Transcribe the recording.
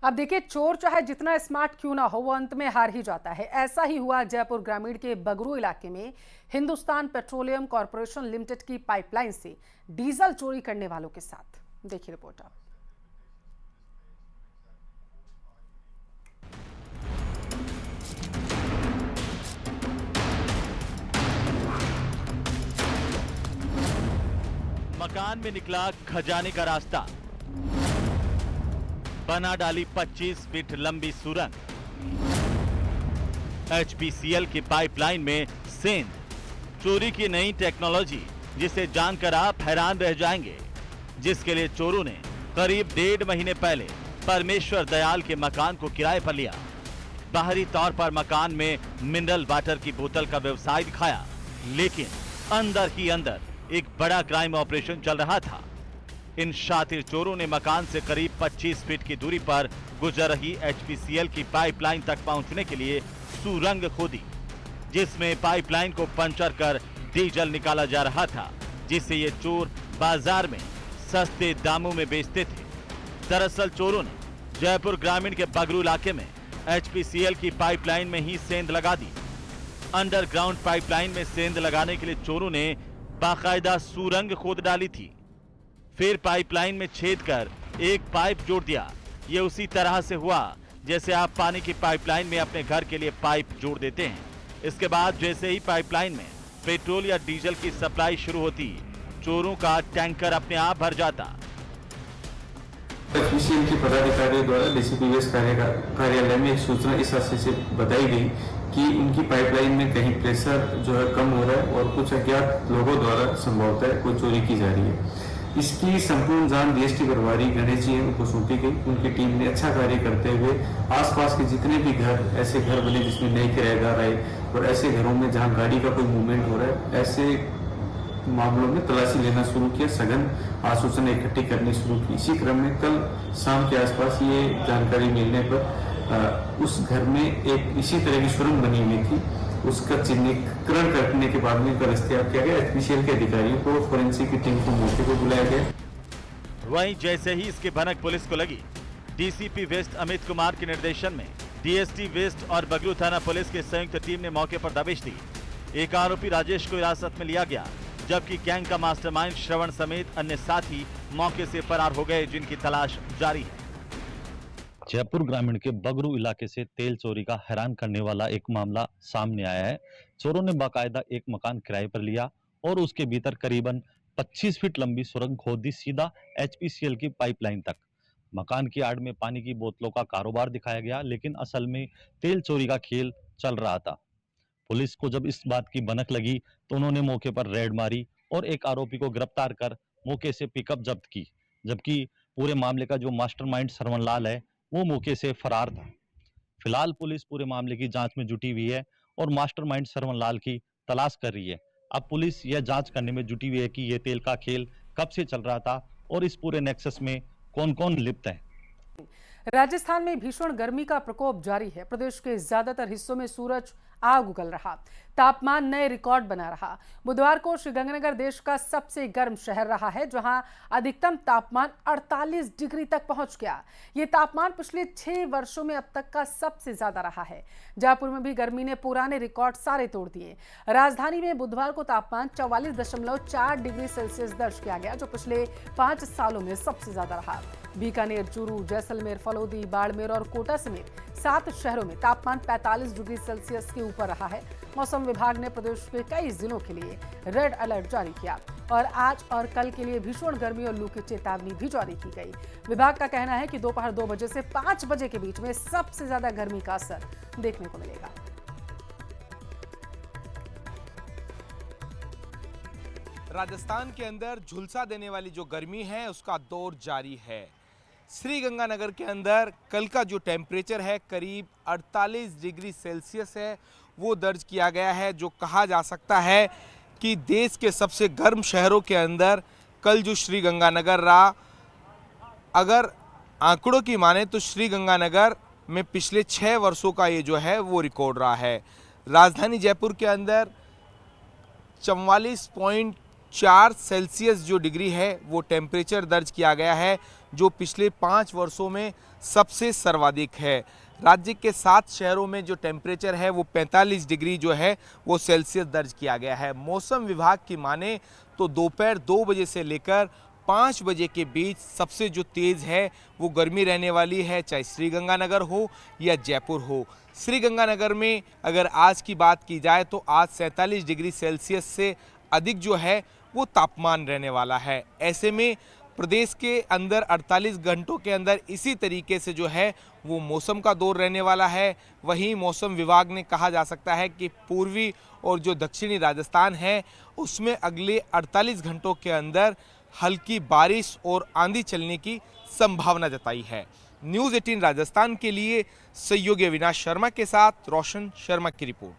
अब देखिए, चोर चाहे जितना स्मार्ट क्यों ना हो, वो अंत में हार ही जाता है। ऐसा ही हुआ जयपुर ग्रामीण के बगरू इलाके में हिंदुस्तान पेट्रोलियम कॉर्पोरेशन लिमिटेड की पाइपलाइन से डीजल चोरी करने वालों के साथ। देखिए रिपोर्ट आप। मकान में निकला खजाने का रास्ता, बना डाली 25 फीट लंबी सुरंग, एचपीसीएल की पाइपलाइन में सेंध, चोरी की नई टेक्नोलॉजी जिसे जानकर आप हैरान रह जाएंगे, जिसके लिए चोरों ने करीब 1.5 महीने पहले परमेश्वर दयाल के मकान को किराए पर लिया। बाहरी तौर पर मकान में मिनरल वाटर की बोतल का व्यवसाय दिखाया, लेकिन अंदर ही अंदर एक बड़ा क्राइम ऑपरेशन चल रहा था। इन शातिर चोरों ने मकान से करीब 25 फीट की दूरी पर गुजर रही एचपीसीएल की पाइपलाइन तक पहुंचने के लिए सुरंग खोदी, जिसमें पाइपलाइन को पंचर कर डीजल निकाला जा रहा था, जिसे ये चोर बाजार में सस्ते दामों में बेचते थे। दरअसल चोरों ने जयपुर ग्रामीण के बगरू इलाके में एचपीसीएल की पाइपलाइन में ही सेंध लगा दी। अंडरग्राउंड पाइपलाइन में सेंध लगाने के लिए चोरों ने बाकायदा सुरंग खोद डाली थी, फिर पाइपलाइन में छेद कर एक पाइप जोड़ दिया। ये उसी तरह से हुआ जैसे आप पानी की पाइपलाइन में अपने घर के लिए पाइप जोड़ देते हैं। इसके बाद जैसे ही पाइपलाइन में पेट्रोल या डीजल की सप्लाई शुरू होती, चोरों का टैंकर अपने आप भर जाता। एचपीसीएल के पदाधिकारियों द्वारा डीसीपी वेस्ट कार्यालय में एक सूचना इस आशय से बताई गई कि उनकी पाइपलाइन में कहीं प्रेशर जो है कम हो रहा है और कुछ अज्ञात लोगों द्वारा संभवतः कोई चोरी की जा रही है। इसकी संपूर्ण जांच डीएसटी प्रभारी गणेश जी उनको सौंपी गई। उनकी टीम ने अच्छा कार्य करते हुए आसपास के जितने भी घर, ऐसे घर बने जिसमें नए किराएदार आए और ऐसे घरों में जहां गाड़ी का कोई मूवमेंट हो रहा है, ऐसे मामलों में तलाशी लेना शुरू किया, सघन आसूचना इकट्ठी करनी शुरू की। इसी क्रम में कल शाम के आसपास ये जानकारी मिलने पर उस घर में एक इसी तरह की सुरंग बनी हुई थी, उसका चिन्हीकरण करने के बाद में उनका दस्तयाब किया गया। एचपीसीएल के अधिकारियों को, फोरेंसिक की टीम को मौके पर बुलाया गया। वहीं जैसे ही इसकी भनक पुलिस को लगी, डीसीपी वेस्ट अमित कुमार के निर्देशन में डीएसटी वेस्ट और बगरू थाना पुलिस की संयुक्त टीम ने मौके पर दबिश दी। एक आरोपी राजेश को हिरासत में लिया गया, जबकि गैंग का मास्टरमाइंड श्रवण समेत अन्य साथी मौके से फरार हो गए, जिनकी तलाश जारी है। जयपुर ग्रामीण के बगरू इलाके से तेल चोरी का हैरान करने वाला एक मामला सामने आया है। चोरों ने बाकायदा एक मकान किराए पर लिया और उसके भीतर करीबन 25 फीट लंबी सुरंग खोद दी, सीधा एचपीसीएल की पाइपलाइन तक। मकान की आड़ में पानी की बोतलों का कारोबार दिखाया गया, लेकिन असल में तेल चोरी का खेल चल रहा था। पुलिस को जब इस बात की भनक लगी तो उन्होंने मौके पर रेड मारी और एक आरोपी को गिरफ्तार कर मौके से पिकअप जब्त की, जबकि पूरे मामले का जो मास्टरमाइंड सरवण लाल है वो मौके से फरार था। फिलहाल पुलिस पूरे मामले की जांच में जुटी हुई है और मास्टरमाइंड सरवण लाल की तलाश कर रही है। अब पुलिस यह जांच करने में जुटी हुई है कि यह तेल का खेल कब से चल रहा था और इस पूरे नेक्सस में कौन कौन लिप्त है। राजस्थान में भीषण गर्मी का प्रकोप जारी है। प्रदेश के ज्यादातर हिस्सों में सूरज आग उगल रहा, तापमान नए रिकॉर्ड बना रहा। बुधवार को श्रीगंगानगर देश का सबसे गर्म शहर रहा है, जहां अधिकतम तापमान 48 डिग्री तक पहुंच गया। ये तापमान पिछले 6 वर्षों में अब तक का सबसे ज्यादा रहा है। जयपुर में भी गर्मी ने पुराने रिकॉर्ड सारे तोड़ दिए। राजधानी में बुधवार को तापमान 44.4 डिग्री सेल्सियस दर्ज किया गया, जो पिछले 5 सालों में सबसे ज्यादा रहा। बीकानेर, चूरू, जैसलमेर, फलोदी, बाड़मेर और कोटा समेत 7 शहरों में तापमान 45 डिग्री सेल्सियस के ऊपर रहा है। मौसम विभाग ने प्रदेश के कई जिलों के लिए रेड अलर्ट जारी किया और आज और कल के लिए भीषण गर्मी और लू की चेतावनी भी जारी की गई। विभाग का कहना है कि दोपहर 2 बजे से 5 बजे के बीच में सबसे ज्यादा गर्मी का असर देखने को मिलेगा। राजस्थान के अंदर झुलसा देने वाली जो गर्मी है उसका दौर जारी है। श्रीगंगानगर के अंदर कल का जो टेम्परेचर है करीब 48 डिग्री सेल्सियस है, वो दर्ज किया गया है, जो कहा जा सकता है कि देश के सबसे गर्म शहरों के अंदर कल जो श्रीगंगानगर रहा। अगर आंकड़ों की माने तो श्रीगंगानगर में पिछले 6 वर्षों का ये जो है वो रिकॉर्ड रहा है। राजधानी जयपुर के अंदर 44.4 सेल्सियस जो डिग्री है वो टेम्परेचर दर्ज किया गया है, जो पिछले 5 वर्षों में सबसे सर्वाधिक है। राज्य के 7 शहरों में जो टेम्परेचर है वो 45 डिग्री जो है वो सेल्सियस दर्ज किया गया है। मौसम विभाग की माने तो दोपहर 2 बजे से लेकर 5 बजे के बीच सबसे जो तेज़ है वो गर्मी रहने वाली है, चाहे श्रीगंगानगर हो या जयपुर हो। श्रीगंगानगर में अगर आज की बात की जाए तो आज 47 डिग्री सेल्सियस से अधिक जो है वो तापमान रहने वाला है। ऐसे में प्रदेश के अंदर 48 घंटों के अंदर इसी तरीके से जो है वो मौसम का दौर रहने वाला है। वहीं मौसम विभाग ने कहा जा सकता है कि पूर्वी और जो दक्षिणी राजस्थान है उसमें अगले 48 घंटों के अंदर हल्की बारिश और आंधी चलने की संभावना जताई है। न्यूज़ 18 राजस्थान के लिए सहयोगी अविनाश शर्मा के साथ रोशन शर्मा की रिपोर्ट।